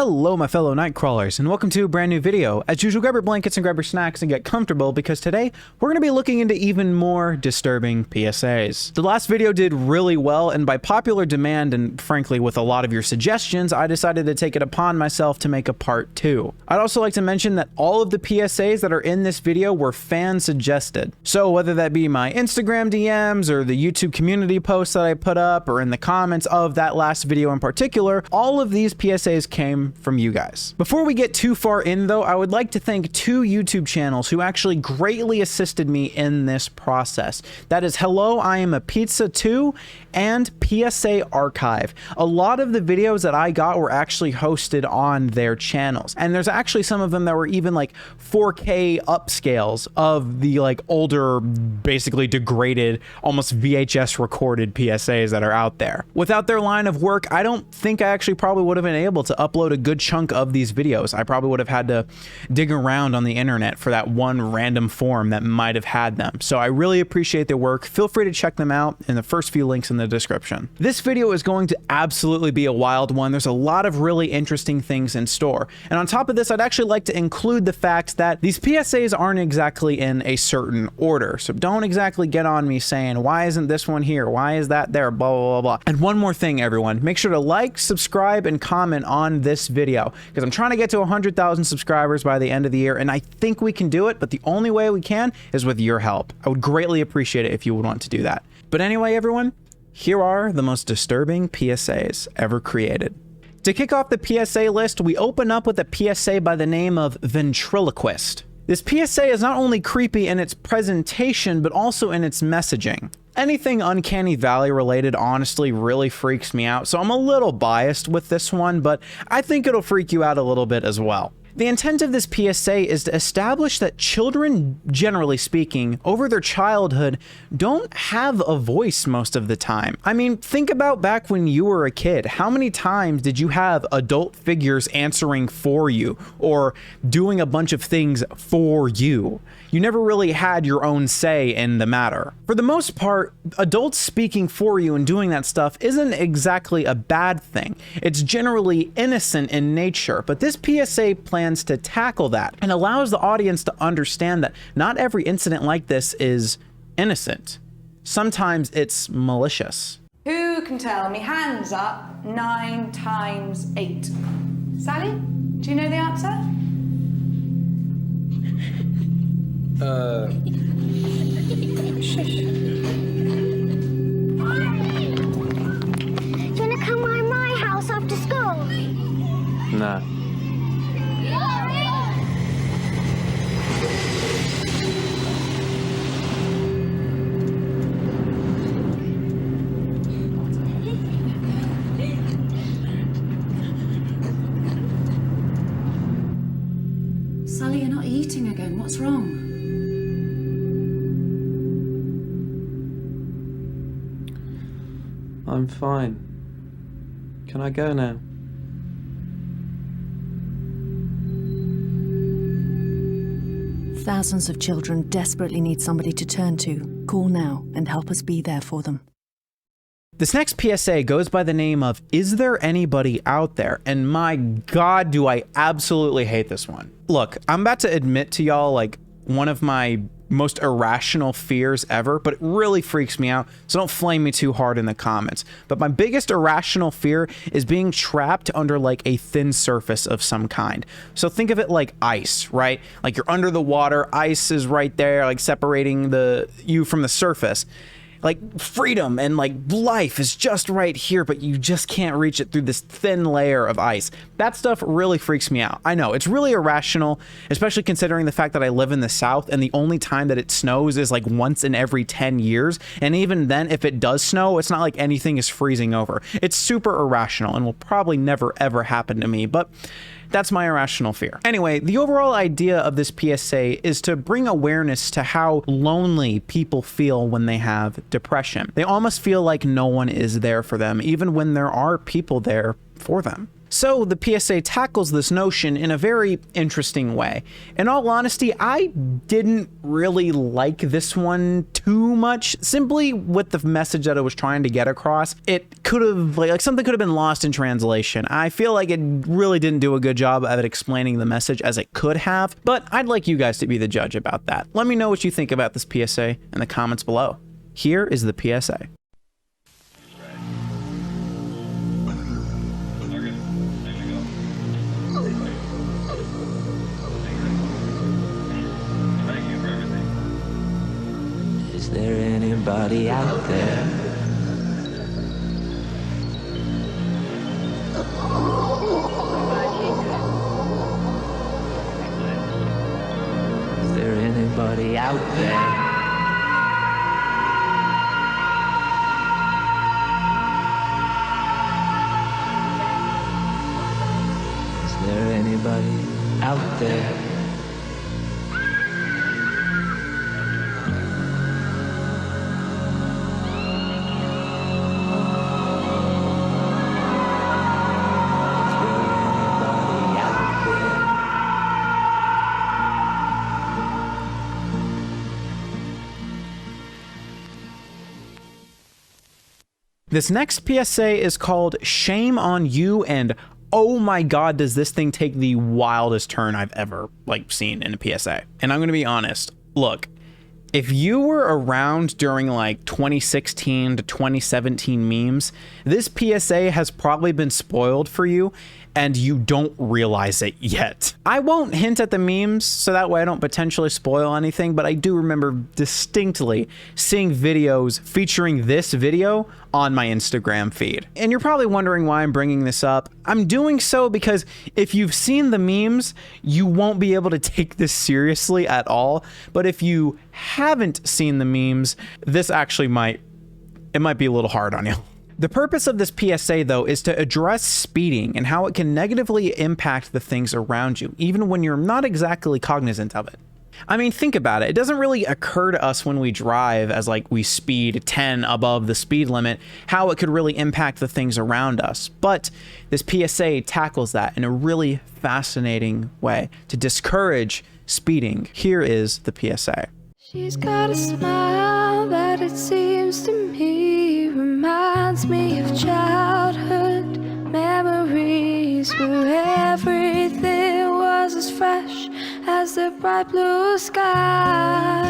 Hello my fellow night crawlers, and welcome to a brand new video. As usual, grab your blankets and grab your snacks and get comfortable, because today we're going to be looking into even more disturbing PSAs. The last video did really well, and by popular demand and frankly with a lot of your suggestions, I decided to take it upon myself to make a part 2. I'd also like to mention that all of the PSAs that are in this video were fan suggested. So whether that be my Instagram DMs or the YouTube community posts that I put up or in the comments of that last video in particular, all of these PSAs came from you guys. Before we get too far in though, I would like to thank 2 YouTube channels who actually greatly assisted me in this process. That is Hello, I Am a Pizza 2 and PSA Archive. A lot of the videos that I got were actually hosted on their channels. And there's actually some of them that were even like 4K upscales of the like older, basically degraded, almost VHS recorded PSAs that are out there. Without their line of work, I don't think I actually probably would have been able to upload a good chunk of these videos. I probably would have had to dig around on the internet for that one random forum that might have had them. So I really appreciate their work. Feel free to check them out in the first few links in the description. This video is going to absolutely be a wild one. There's a lot of really interesting things in store. And on top of this, I'd actually like to include the fact that these PSAs aren't exactly in a certain order. So don't exactly get on me saying, why isn't this one here? Why is that there? Blah, blah, blah, blah. And one more thing, everyone, make sure to like, subscribe, and comment on this video, because I'm trying to get to 100,000 subscribers by the end of the year, and I think we can do it, but the only way we can is with your help. I would greatly appreciate it if you would want to do that. But anyway, everyone, here are the most disturbing PSAs ever created. To kick off the PSA list, we open up with a PSA by the name of Ventriloquist. This PSA is not only creepy in its presentation, but also in its messaging. Anything Uncanny Valley related honestly really freaks me out, so I'm a little biased with this one, but I think it'll freak you out a little bit as well. The intent of this PSA is to establish that children, generally speaking, over their childhood, don't have a voice most of the time. I mean, think about back when you were a kid. How many times did you have adult figures answering for you or doing a bunch of things for you? You never really had your own say in the matter. For the most part, adults speaking for you and doing that stuff isn't exactly a bad thing. It's generally innocent in nature, but this PSA plans to tackle that and allows the audience to understand that not every incident like this is innocent. Sometimes it's malicious. Who can tell me, hands up, 9 times 8? Sally, do you know the answer? Shush. Do you want to come by my house after school? No. Sally, you're not eating again. What's wrong? I'm fine. Can I go now? Thousands of children desperately need somebody to turn to. Call now and help us be there for them. This next PSA goes by the name of Is There Anybody Out There? And my God, do I absolutely hate this one. Look, I'm about to admit to y'all like one of my most irrational fears ever, but it really freaks me out, so don't flame me too hard in the comments. But my biggest irrational fear is being trapped under like a thin surface of some kind. So think of it like ice, right? Like you're under the water, ice is right there, like separating you from the surface. Like freedom and like life is just right here, but you just can't reach it through this thin layer of ice. That stuff really freaks me out. I know, it's really irrational, especially considering the fact that I live in the South and the only time that it snows is like once in every 10 years. And even then, if it does snow, it's not like anything is freezing over. It's super irrational and will probably never ever happen to me, but that's my irrational fear. Anyway, the overall idea of this PSA is to bring awareness to how lonely people feel when they have depression. They almost feel like no one is there for them, even when there are people there for them. So the PSA tackles this notion in a very interesting way. In all honesty, I didn't really like this one too much, simply with the message that it was trying to get across. It could have, like something could have been lost in translation. I feel like it really didn't do a good job of it explaining the message as it could have, but I'd like you guys to be the judge about that. Let me know what you think about this PSA in the comments below. Here is the PSA. Is there anybody out there? Is there anybody out there? Is there anybody out there? This next PSA is called Shame on You, and oh my god, does this thing take the wildest turn I've ever seen in a PSA. And I'm gonna be honest, look, if you were around during like 2016 to 2017 memes, this PSA has probably been spoiled for you and you don't realize it yet. I won't hint at the memes so that way I don't potentially spoil anything, but I do remember distinctly seeing videos featuring this video on my Instagram feed. And you're probably wondering why I'm bringing this up. I'm doing so because if you've seen the memes, you won't be able to take this seriously at all. But if you haven't seen the memes, this actually might be a little hard on you. The purpose of this PSA, though, is to address speeding and how it can negatively impact the things around you, even when you're not exactly cognizant of it. I mean, think about it. It doesn't really occur to us when we drive as we speed 10 above the speed limit, how it could really impact the things around us. But this PSA tackles that in a really fascinating way to discourage speeding. Here is the PSA. She's got a smile that it seems to me reminds me of childhood memories where everything was as fresh as the bright blue sky.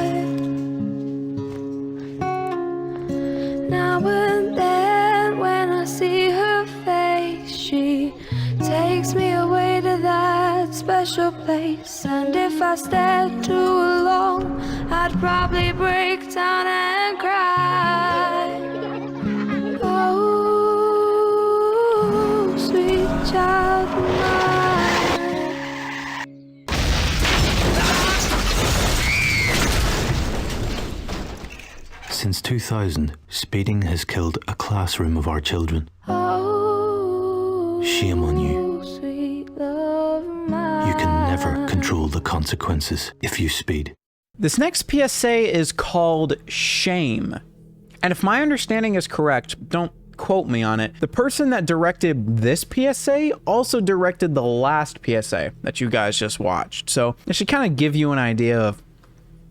Now and then when I see her face, she takes me away to that special place. And if I stayed too long, I'd probably break down and cry. Oh, sweet child of mine. Since 2000, speeding has killed a classroom of our children. Oh, shame on you. Sweet love of mine. You can never control the consequences if you speed. This next PSA is called Shame. And if my understanding is correct, don't quote me on it, the person that directed this PSA also directed the last PSA that you guys just watched. So it should kind of give you an idea of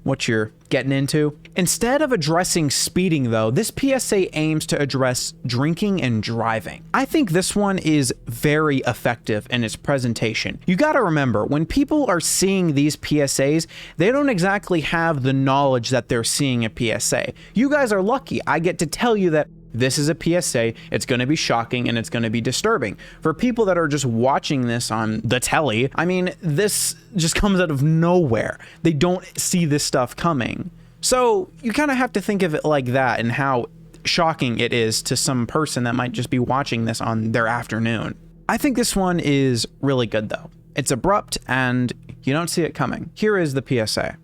what you're getting into. Instead of addressing speeding though, this PSA aims to address drinking and driving. I think this one is very effective in its presentation. You gotta remember, when people are seeing these PSAs, they don't exactly have the knowledge that they're seeing a PSA. You guys are lucky. I get to tell you that this is a PSA, it's gonna be shocking and it's gonna be disturbing. For people that are just watching this on the telly, I mean, this just comes out of nowhere. They don't see this stuff coming. So you kind of have to think of it like that and how shocking it is to some person that might just be watching this on their afternoon. I think this one is really good though. It's abrupt and you don't see it coming. Here is the PSA.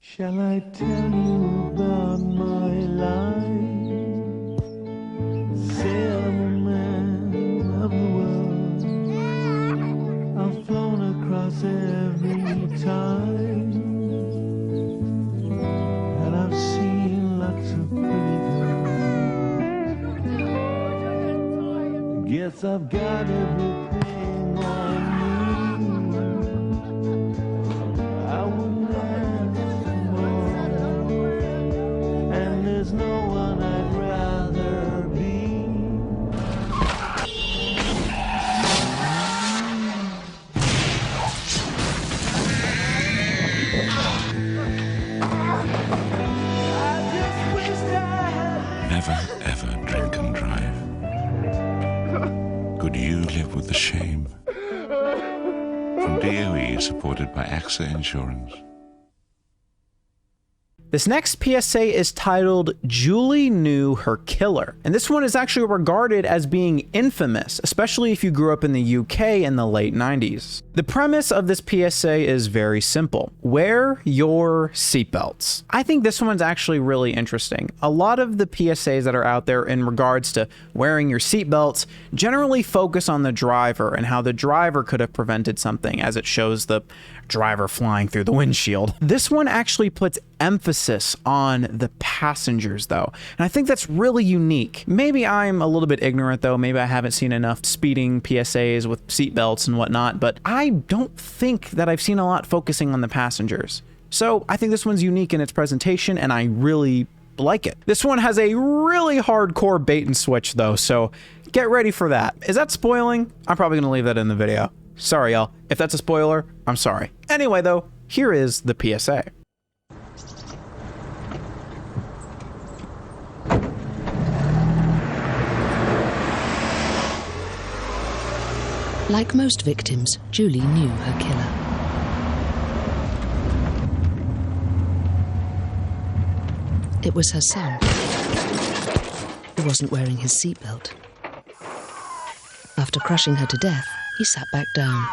Shall I tell you about my life? Say I'm a man of the world. I've flown across every time, and I've seen lots of pretty girls. Guess I've got everything supported by AXA Insurance. This next PSA is titled Julie Knew Her Killer, and this one is actually regarded as being infamous, especially if you grew up in the UK in the late 90s. The premise of this PSA is very simple. Wear your seatbelts. I think this one's actually really interesting. A lot of the PSAs that are out there in regards to wearing your seatbelts generally focus on the driver and how the driver could have prevented something, as it shows the driver flying through the windshield. This one actually puts emphasis on the passengers though, and I think that's really unique. Maybe I'm a little bit ignorant though, maybe I haven't seen enough speeding PSAs with seatbelts and whatnot, but I don't think that I've seen a lot focusing on the passengers. So I think this one's unique in its presentation and I really like it. This one has a really hardcore bait and switch though, so get ready for that. Is that spoiling? I'm probably gonna leave that in the video. Sorry, y'all. If that's a spoiler, I'm sorry. Anyway, though, here is the PSA. Like most victims, Julie knew her killer. It was her son. He wasn't wearing his seatbelt. After crushing her to death, he sat back down.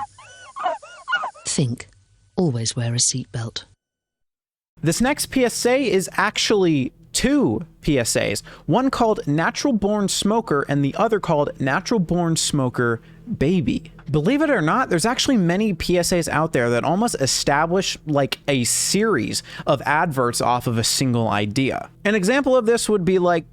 Think, always wear a seatbelt. This next PSA is actually two PSAs, one called Natural Born Smoker and the other called Natural Born Smoker Baby. Believe it or not, there's actually many PSAs out there that almost establish like a series of adverts off of a single idea. An example of this would be like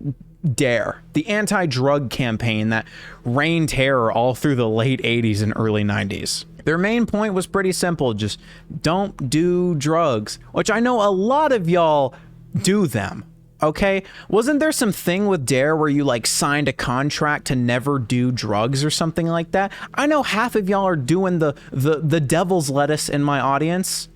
DARE, the anti-drug campaign that reigned terror all through the late 80s and early 90s. Their main point was pretty simple, just don't do drugs, which I know a lot of y'all do them, okay? Wasn't there some thing with DARE where you like signed a contract to never do drugs or something like that? I know half of y'all are doing the devil's lettuce in my audience.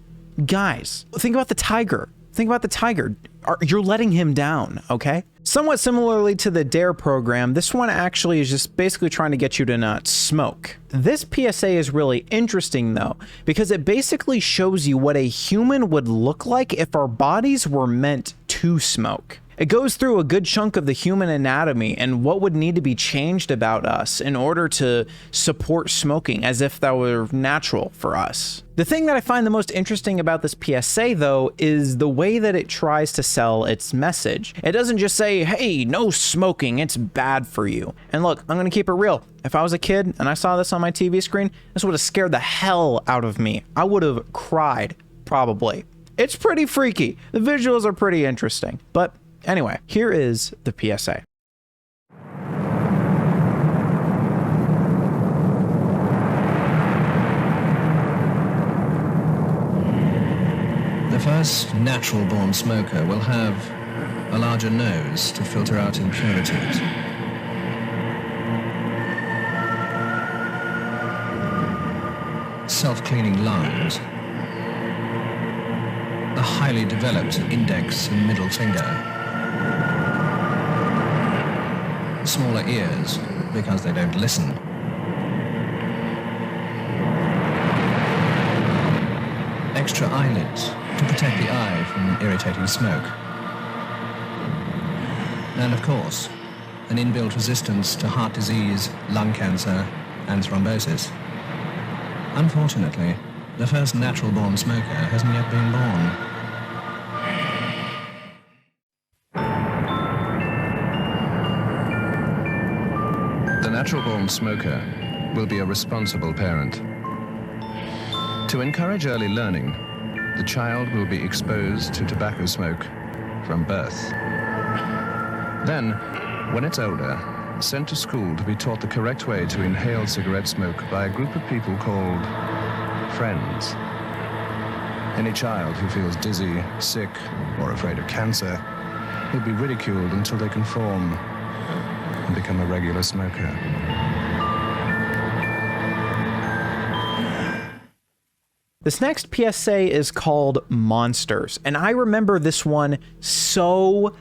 Guys, think about the tiger. Think about the tiger. You're letting him down, okay? Somewhat similarly to the DARE program, this one actually is just basically trying to get you to not smoke. This PSA is really interesting though, because it basically shows you what a human would look like if our bodies were meant to smoke. It goes through a good chunk of the human anatomy and what would need to be changed about us in order to support smoking as if that were natural for us. The thing that I find the most interesting about this PSA though is the way that it tries to sell its message. It doesn't just say, hey, no smoking, it's bad for you. And look, I'm gonna keep it real. If I was a kid and I saw this on my TV screen, this would have scared the hell out of me. I would have cried, probably. It's pretty freaky. The visuals are pretty interesting, but anyway, here is the PSA. The first natural-born smoker will have a larger nose to filter out impurities. Self-cleaning lungs, a highly developed index and middle finger, smaller ears because they don't listen, extra eyelids to protect the eye from irritating smoke, and of course, an inbuilt resistance to heart disease, lung cancer, and thrombosis. Unfortunately, the first natural-born smoker hasn't yet been born. The natural-born smoker will be a responsible parent. To encourage early learning, the child will be exposed to tobacco smoke from birth. Then, when it's older, sent to school to be taught the correct way to inhale cigarette smoke by a group of people called friends. Any child who feels dizzy, sick, or afraid of cancer will be ridiculed until they conform and become a regular smoker. This next PSA is called Monsters, and I remember this one so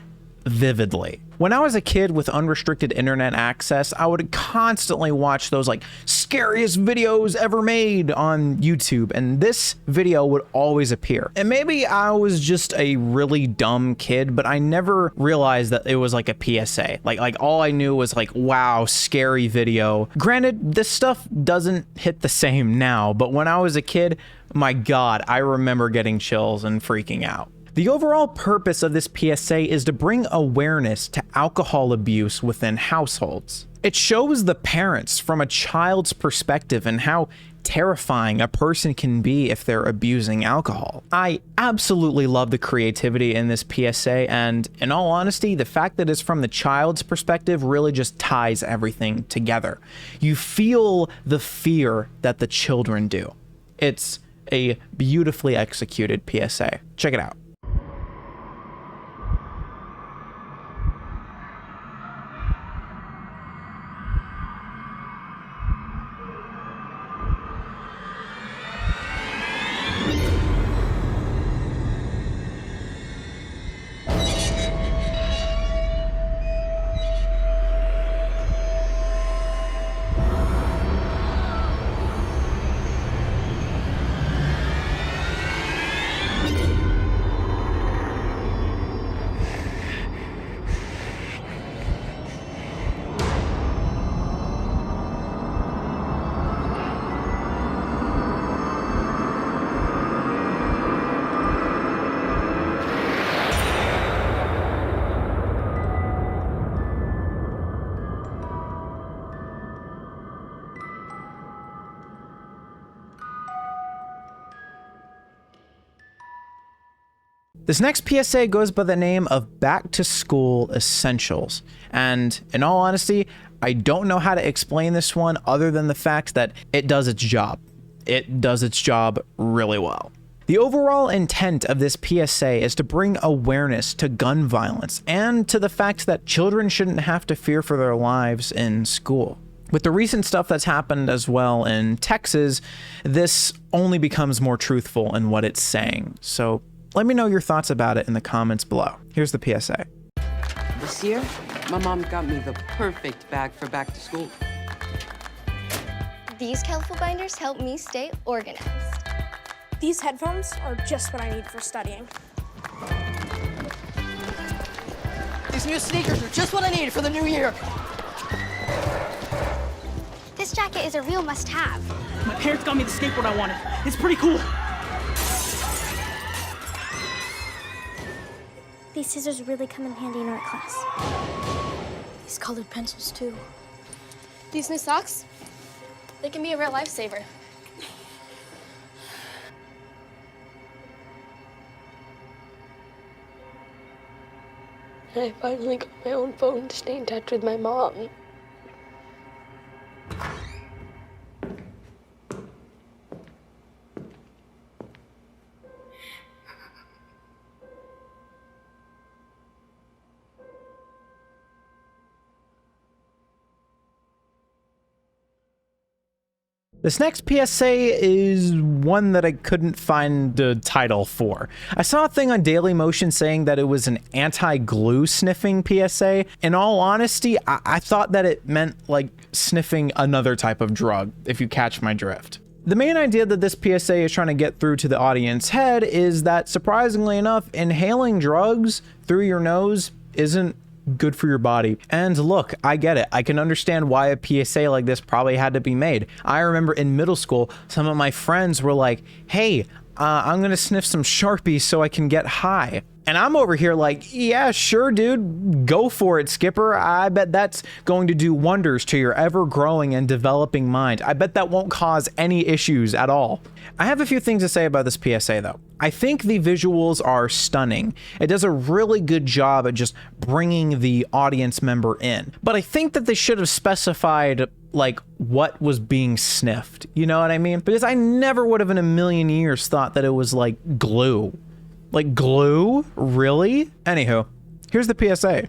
vividly. When I was a kid with unrestricted internet access, I would constantly watch those like scariest videos ever made on YouTube, and this video would always appear. And maybe I was just a really dumb kid, but I never realized that it was like a PSA. Like all I knew was like, wow, scary video. Granted, this stuff doesn't hit the same now, but when I was a kid, my God, I remember getting chills and freaking out. The overall purpose of this PSA is to bring awareness to alcohol abuse within households. It shows the parents from a child's perspective and how terrifying a person can be if they're abusing alcohol. I absolutely love the creativity in this PSA, and in all honesty, the fact that it's from the child's perspective really just ties everything together. You feel the fear that the children do. It's a beautifully executed PSA. Check it out. This next PSA goes by the name of Back to School Essentials, and in all honesty, I don't know how to explain this one other than the fact that it does its job. It does its job really well. The overall intent of this PSA is to bring awareness to gun violence and to the fact that children shouldn't have to fear for their lives in school. With the recent stuff that's happened as well in Texas, this only becomes more truthful in what it's saying. So let me know your thoughts about it in the comments below. Here's the PSA. This year, my mom got me the perfect bag for back to school. These colorful binders help me stay organized. These headphones are just what I need for studying. These new sneakers are just what I need for the new year. This jacket is a real must-have. My parents got me the skateboard I wanted. It's pretty cool. These scissors really come in handy in art class. These colored pencils, too. These new socks, they can be a real lifesaver. I finally got my own phone to stay in touch with my mom. This next PSA is one that I couldn't find a title for. I saw a thing on Dailymotion saying that it was an anti-glue sniffing PSA. In all honesty, I thought that it meant like sniffing another type of drug, if you catch my drift. The main idea that this PSA is trying to get through to the audience head is that, surprisingly enough, inhaling drugs through your nose isn't good for your body. And look, I get it. I can understand why a PSA like this probably had to be made. I remember in middle school, some of my friends were like, hey, I'm gonna sniff some Sharpies so I can get high. And I'm over here like, yeah, sure, dude, go for it, Skipper. I bet that's going to do wonders to your ever-growing and developing mind. I bet that won't cause any issues at all. I have a few things to say about this PSA, though. I think the visuals are stunning. It does a really good job at just bringing the audience member in. But I think that they should have specified like what was being sniffed. You know what I mean? Because I never would have in a million years thought that it was like glue. Like glue? Really? Anywho, here's the PSA.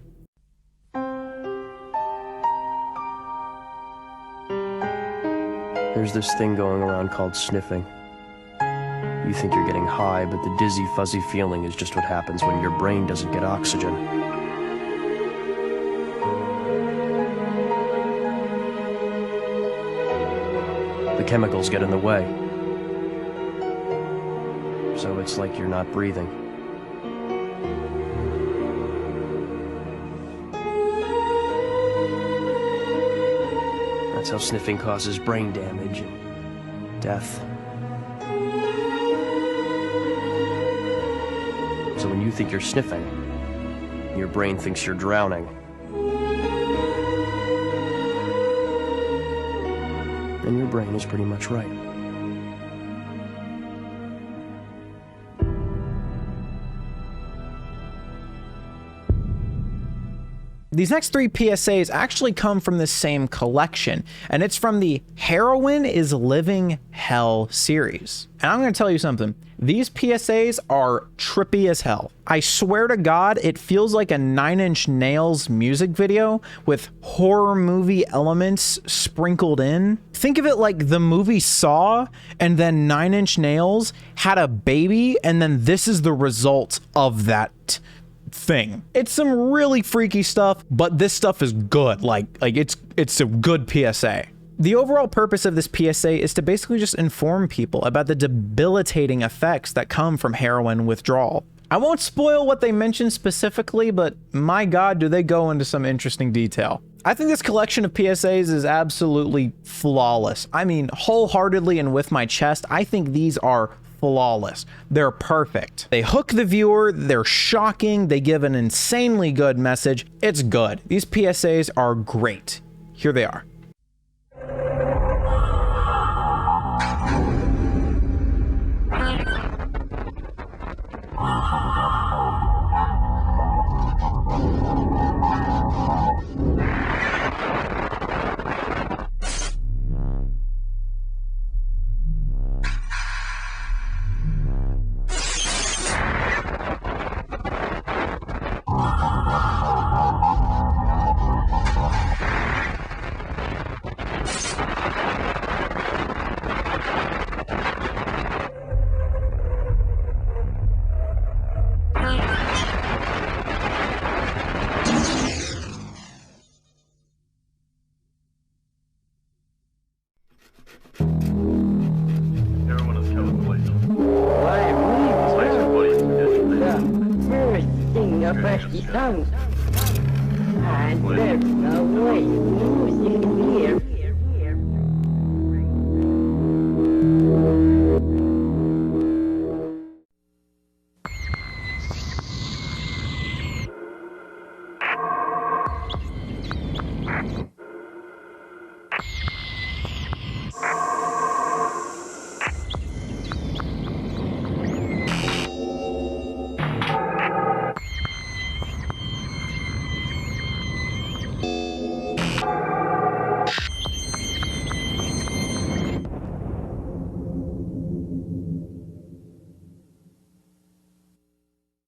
There's this thing going around called sniffing. You think you're getting high, but the dizzy, fuzzy feeling is just what happens when your brain doesn't get oxygen. chemicals get in the way. So it's like you're not breathing. That's how sniffing causes brain damage and death. So when you think you're sniffing, your brain thinks you're drowning. And your brain is pretty much right. These next 3 PSAs actually come from the same collection, and it's from the Heroin is Living Hell series. And I'm going to tell you something. These PSAs are trippy as hell. I swear to God, it feels like a 9 Inch Nails music video with horror movie elements sprinkled in. Think of it like the movie Saw, and then 9 Inch Nails had a baby, and then this is the result of that thing. It's some really freaky stuff, but this stuff is good. Like it's a good PSA. The overall purpose of this PSA is to basically just inform people about the debilitating effects that come from heroin withdrawal. I won't spoil what they mention specifically, but my God, do they go into some interesting detail. I think this collection of PSAs is absolutely flawless. I mean, wholeheartedly and with my chest, I think these are flawless. They're perfect. They hook the viewer, they're shocking, they give an insanely good message. It's good. These PSAs are great. Here they are. And there's no way losing here.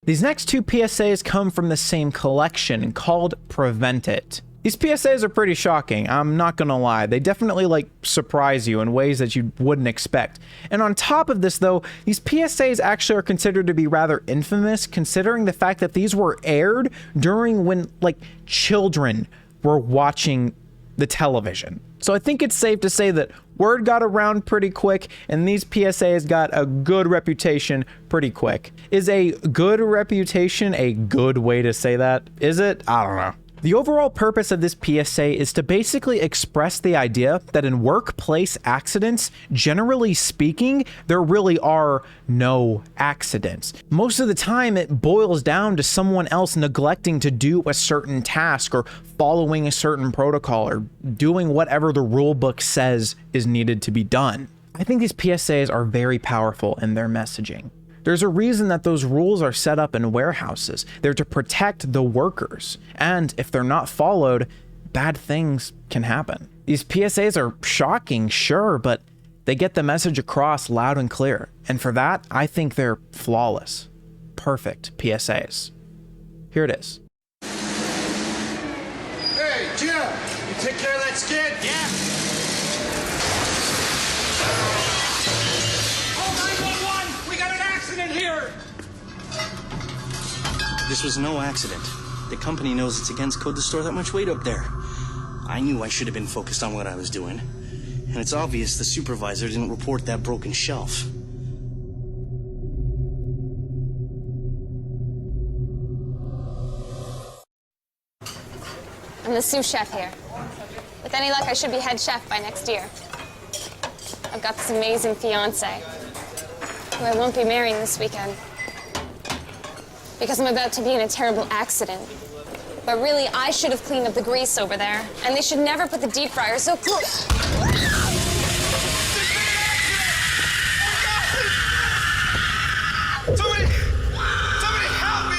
These next 2 PSAs come from the same collection called Prevent It. These PSAs are pretty shocking, I'm not gonna lie. They definitely surprise you in ways that you wouldn't expect. And on top of this though, these PSAs actually are considered to be rather infamous considering the fact that these were aired during when children were watching the television. So I think it's safe to say that word got around pretty quick and these PSAs got a good reputation pretty quick. Is a good reputation a good way to say that? Is it? I don't know. The overall purpose of this PSA is to basically express the idea that in workplace accidents, generally speaking, there really are no accidents. Most of the time, it boils down to someone else neglecting to do a certain task or following a certain protocol or doing whatever the rule book says is needed to be done. I think these PSAs are very powerful in their messaging. There's a reason that those rules are set up in warehouses. They're to protect the workers. And if they're not followed, bad things can happen. These PSAs are shocking, sure, but they get the message across loud and clear. And for that, I think they're flawless. Perfect PSAs. Here it is. Hey, Jim! You take care of that skid? Yeah. Here. This was no accident. The company knows it's against code to store that much weight up there. I knew I should have been focused on what I was doing. And it's obvious the supervisor didn't report that broken shelf. I'm the sous chef here. With any luck, I should be head chef by next year. I've got this amazing fiance, who I won't be marrying this weekend, because I'm about to be in a terrible accident. But really, I should have cleaned up the grease over there, and they should never put the deep fryer so close. Somebody help me!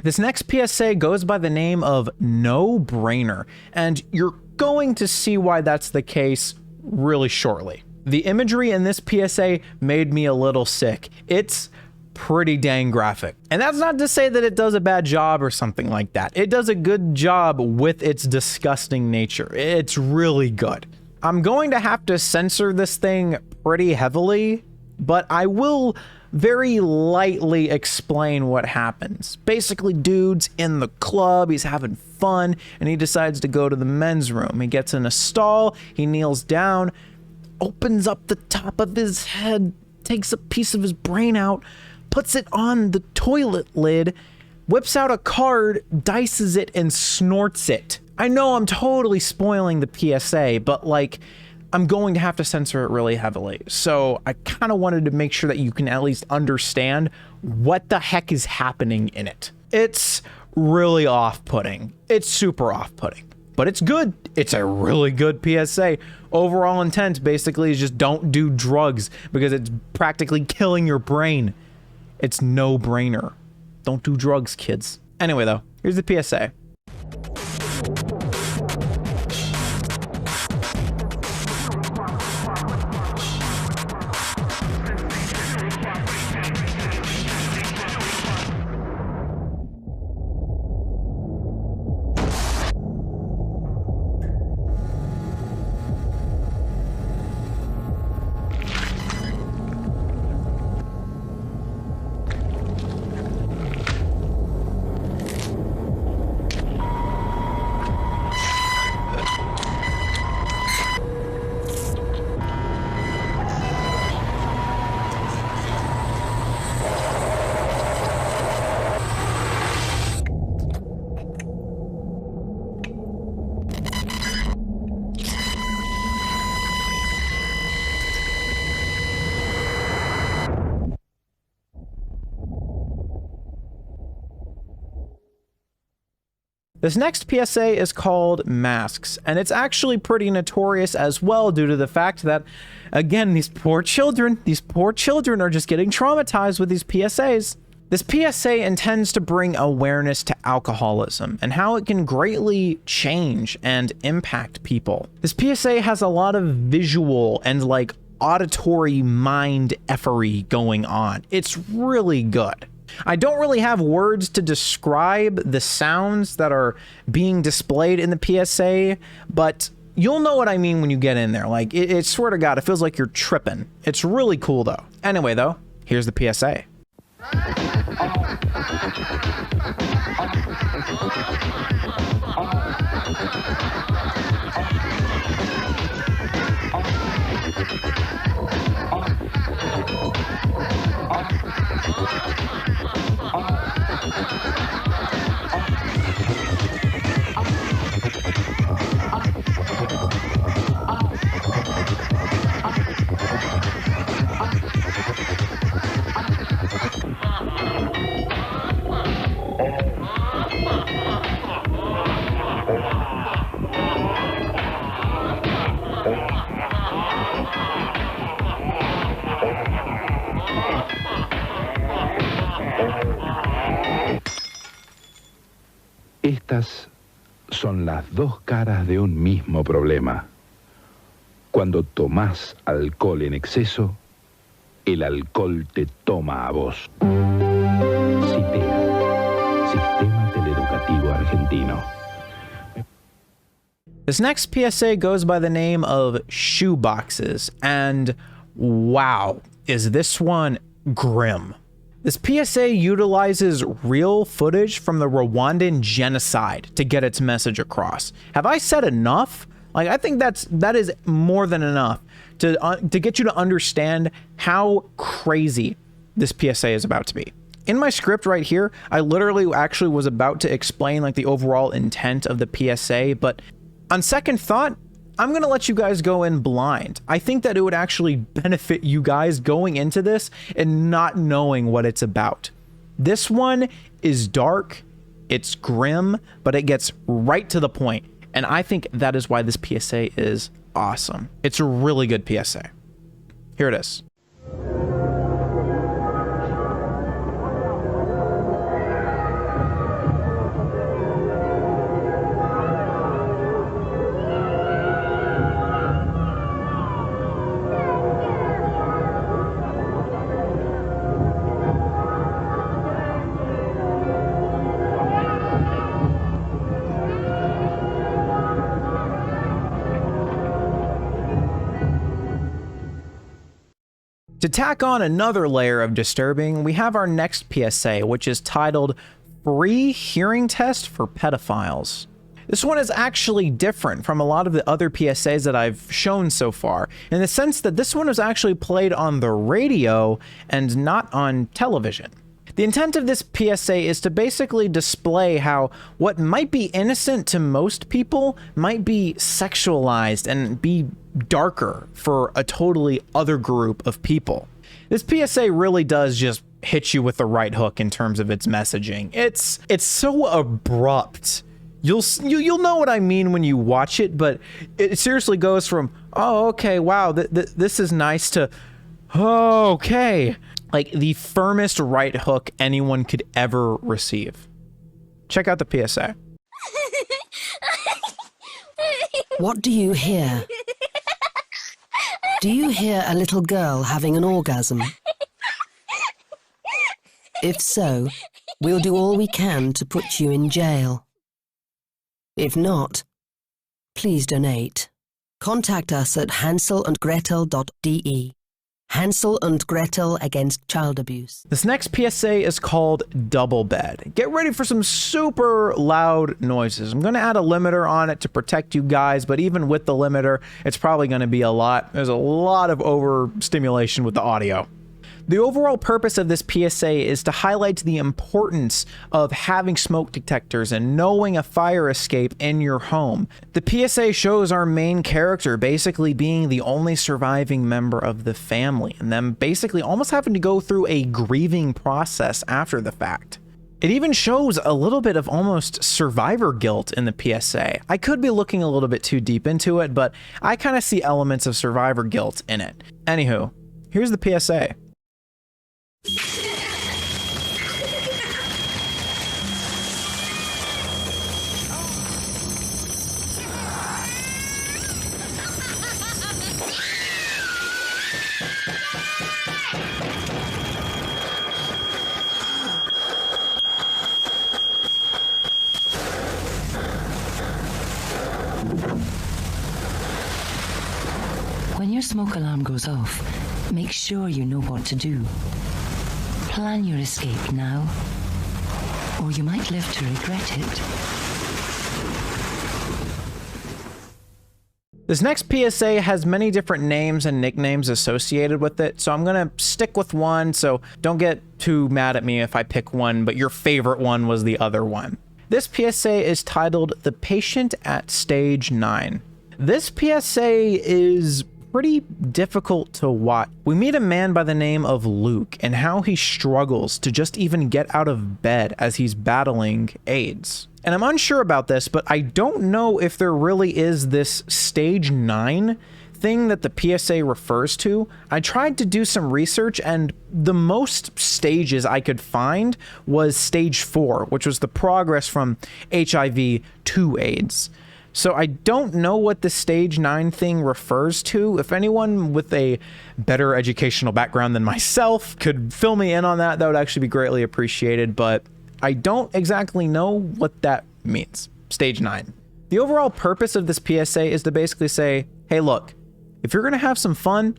This next PSA goes by the name of No Brainer, and you're going to see why that's the case really shortly. The imagery in this PSA made me a little sick. It's pretty dang graphic. And that's not to say that it does a bad job or something like that. It does a good job with its disgusting nature. It's really good. I'm going to have to censor this thing pretty heavily, but I will very lightly explain what happens. Basically, dude's in the club, he's having fun, and he decides to go to the men's room. He gets in a stall, he kneels down, opens up the top of his head, takes a piece of his brain out, puts it on the toilet lid, whips out a card, dices it, and snorts it. I know I'm totally spoiling the PSA, but like, I'm going to have to censor it really heavily. So I kind of wanted to make sure that you can at least understand what the heck is happening in it. It's really off-putting. It's super off-putting, but it's good. It's a really good PSA. Overall intent basically is just don't do drugs because it's practically killing your brain. It's no brainer. Don't do drugs, kids. Anyway though, here's the PSA. This next PSA is called Masks, and it's actually pretty notorious as well due to the fact that, again, these poor children are just getting traumatized with these PSAs. This PSA intends to bring awareness to alcoholism and how it can greatly change and impact people. This PSA has a lot of visual and like auditory mind effery going on. It's really good. I don't really have words to describe the sounds that are being displayed in the PSA, but you'll know what I mean when you get in there. Like, it swear to God, it feels like you're tripping. It's really cool though. Anyway though, here's the PSA. Estas son las dos caras de un mismo problema. Cuando tomás alcohol en exceso, el alcohol te toma a vos. CITEA, Sistema Teleeducativo Argentino. This next PSA goes by the name of Shoeboxes, and wow, is this one grim. This PSA utilizes real footage from the Rwandan genocide to get its message across. Have I said enough? Like, I think that is more than enough to get you to understand how crazy this PSA is about to be. In my script right here, I literally actually was about to explain like the overall intent of the PSA, but on second thought, I'm gonna let you guys go in blind. I think that it would actually benefit you guys going into this and not knowing what it's about. This one is dark, it's grim, but it gets right to the point. And I think that is why this PSA is awesome. It's a really good PSA. Here it is. To tack on another layer of disturbing, we have our next PSA, which is titled Free Hearing Test for Pedophiles. This one is actually different from a lot of the other PSAs that I've shown so far, in the sense that this one was actually played on the radio and not on television. The intent of this PSA is to basically display how what might be innocent to most people might be sexualized and be darker for a totally other group of people. This PSA really does just hit you with the right hook in terms of its messaging. It's so abrupt. You'll know what I mean when you watch it, but it seriously goes from, oh, okay, wow, this is nice, to, oh, okay. Like the firmest right hook anyone could ever receive. Check out the PSA. What do you hear? Do you hear a little girl having an orgasm? If so, we'll do all we can to put you in jail. If not, please donate. Contact us at hanselandgretel.de. Hansel and Gretel against child abuse. This next PSA is called Double Bed. Get ready for some super loud noises. I'm going to add a limiter on it to protect you guys, but even with the limiter, it's probably going to be a lot. There's a lot of overstimulation with the audio. The overall purpose of this PSA is to highlight the importance of having smoke detectors and knowing a fire escape in your home. The PSA shows our main character basically being the only surviving member of the family, and them basically almost having to go through a grieving process after the fact. It even shows a little bit of almost survivor guilt in the PSA. I could be looking a little bit too deep into it, but I kind of see elements of survivor guilt in it. Anywho, here's the PSA. When your smoke alarm goes off, make sure you know what to do. Plan your escape now, or you might live to regret it. This next PSA has many different names and nicknames associated with it, so I'm gonna stick with one, so don't get too mad at me if I pick one, but your favorite one was the other one. This PSA is titled The Patient at Stage 9. This PSA is pretty difficult to watch. We meet a man by the name of Luke and how he struggles to just even get out of bed as he's battling AIDS. And I'm unsure about this, but I don't know if there really is this stage 9 thing that the PSA refers to. I tried to do some research, and the most stages I could find was stage 4, which was the progress from HIV to AIDS. So I don't know what the stage 9 thing refers to. If anyone with a better educational background than myself could fill me in on that, that would actually be greatly appreciated, but I don't exactly know what that means. Stage 9. The overall purpose of this PSA is to basically say, hey, look, if you're gonna have some fun,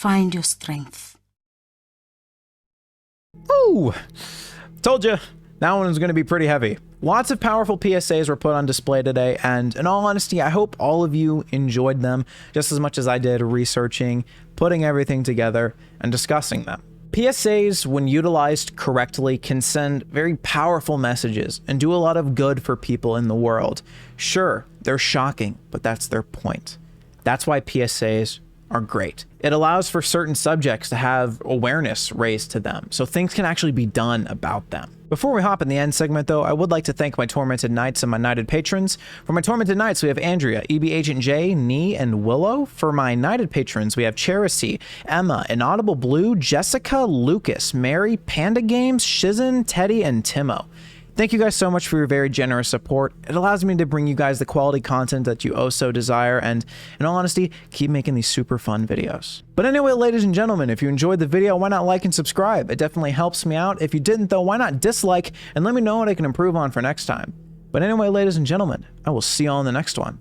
Find your strength. Ooh, told you, that one was going to be pretty heavy. Lots of powerful PSAs were put on display today, and in all honesty, I hope all of you enjoyed them just as much as I did researching, putting everything together, and discussing them. PSAs, when utilized correctly, can send very powerful messages and do a lot of good for people in the world. Sure, they're shocking, but that's their point. That's why PSAs are great. It allows for certain subjects to have awareness raised to them, so things can actually be done about them. Before we hop in the end segment though, I would like to thank my Tormented Knights and my Knighted patrons. For my Tormented Knights, we have Andrea, EB Agent J, Nee, and Willow. For my Knighted patrons, we have Cherisy, Emma, Inaudible Blue, Jessica, Lucas, Mary, Panda Games, Shizen, Teddy, and Timo. Thank you guys so much for your very generous support. It allows me to bring you guys the quality content that you oh so desire, and in all honesty, keep making these super fun videos. But anyway, ladies and gentlemen, if you enjoyed the video, why not like and subscribe? It definitely helps me out. If you didn't though, why not dislike and let me know what I can improve on for next time. But anyway, ladies and gentlemen, I will see you all in the next one.